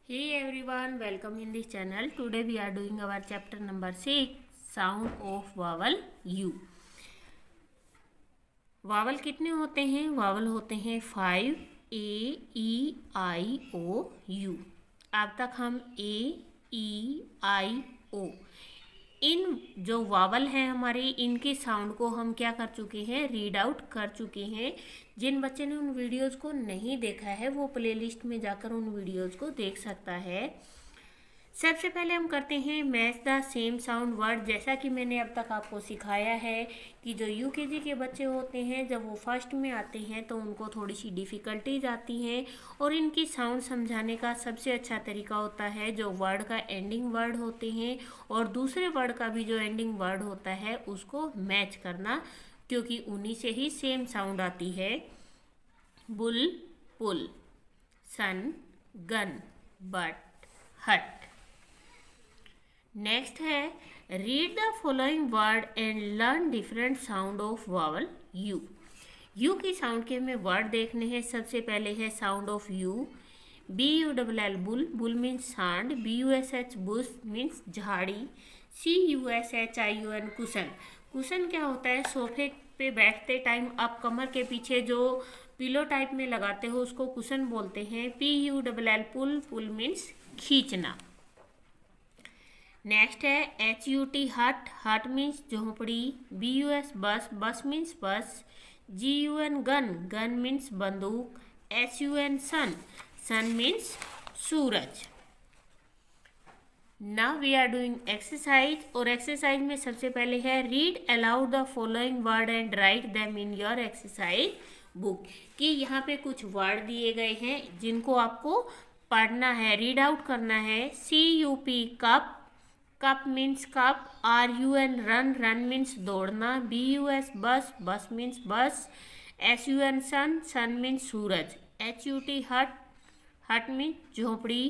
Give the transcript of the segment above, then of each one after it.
Hey everyone, welcome in this channel. Today we are doing our chapter number 6, sound of vowel U. Vowel कितने होते हैं? Vowel होते हैं 5, A, E, I, O, U. अब तक हम A, E, I, O इन जो vowel हैं हमारे, इनके साउंड को हम क्या कर चुके हैं, रीड आउट कर चुके हैं। जिन बच्चे ने उन वीडियोस को नहीं देखा है वो प्लेलिस्ट में जाकर उन वीडियोस को देख सकता है। सबसे पहले हम करते हैं match the same sound word. जैसा कि मैंने अब तक आपको सिखाया है कि जो यूकेजी के बच्चे होते हैं जब वो फर्स्ट में आते हैं तो उनको थोड़ी सी डिफ़िकल्टीज आती हैं और इनकी साउंड समझाने का सबसे अच्छा तरीका होता है जो वर्ड का एंडिंग वर्ड होते हैं और दूसरे वर्ड का भी जो एंडिंग वर्ड होता है उसको मैच करना, क्योंकि उन्हीं से ही सेम साउंड आती है। Bull pull, sun gun, but hut. Next है read the following word and learn different sound of vowel u. U की साउंड के हमें वर्ड देखने हैं। सबसे पहले है sound of u, BULL bull, bull means सांड, BUSH बुश मीन्स झाड़ी, CUSHIUN कुशन। कुशन क्या होता है? सोफे पे बैठते टाइम आप कमर के पीछे जो पिलो टाइप में लगाते हो उसको कुशन बोलते हैं। PULL पुल, पुल मीन्स खींचना। नेक्स्ट है HUT हट, हट मीन्स झोंपड़ी, BUS bus, bus means bus, GUN gun, gun means बंदूक, SUN सन, सन मीन्स सूरज। Now we are doing exercise और एक्सरसाइज में सबसे पहले है read aloud the following word and write them in your exercise book. कि यहाँ पे कुछ वर्ड दिए गए हैं जिनको आपको पढ़ना है, रीड आउट करना है। CUP cup, cup means cup, RUN run, run means दौड़ना, BUS bus, bus means bus, SUN sun, sun means सूरज, HUT हट, हट मीन्स झोपड़ी,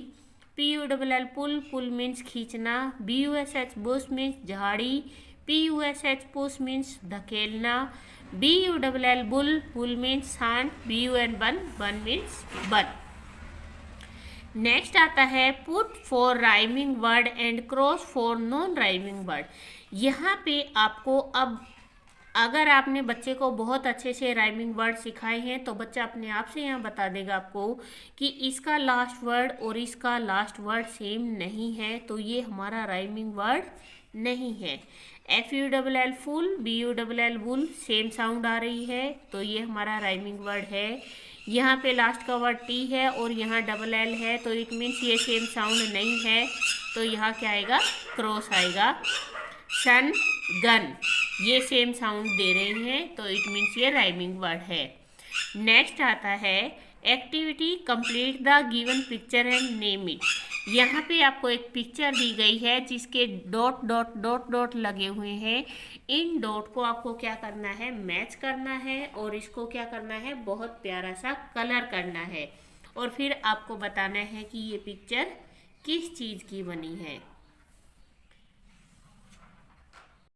PULL पुल, पुल मीन्स खींचना, BUSH बुश मीन्स झाड़ी, PUSH push means धकेलना, BULL bull, bull means सांड, BUN bun, bun means bun. Next आता है put for rhyming word and cross for non rhyming word. यहाँ पे आपको अब अगर आपने बच्चे को बहुत अच्छे से राइमिंग वर्ड सिखाए हैं तो बच्चा अपने आप से यहाँ बता देगा आपको कि इसका लास्ट वर्ड और इसका लास्ट वर्ड सेम नहीं है, तो ये हमारा राइमिंग वर्ड नहीं है। FULL full, BULL bull, same sound आ रही है तो ये हमारा राइमिंग वर्ड है। यहाँ पे लास्ट का वर्ड T है और यहाँ LL है तो इट मीन्स ये सेम साउंड नहीं है, तो यहाँ क्या आएगा? क्रॉस आएगा। सन गन, ये सेम साउंड दे रहे हैं तो इट मीन्स ये राइमिंग वर्ड है। नेक्स्ट आता है activity complete the given picture and name it. यहाँ पे आपको एक पिक्चर दी गई है जिसके डॉट डॉट डॉट डॉट लगे हुए हैं। इन डॉट को आपको क्या करना है? मैच करना है और इसको क्या करना है? बहुत प्यारा सा कलर करना है और फिर आपको बताना है कि ये पिक्चर किस चीज़ की बनी है।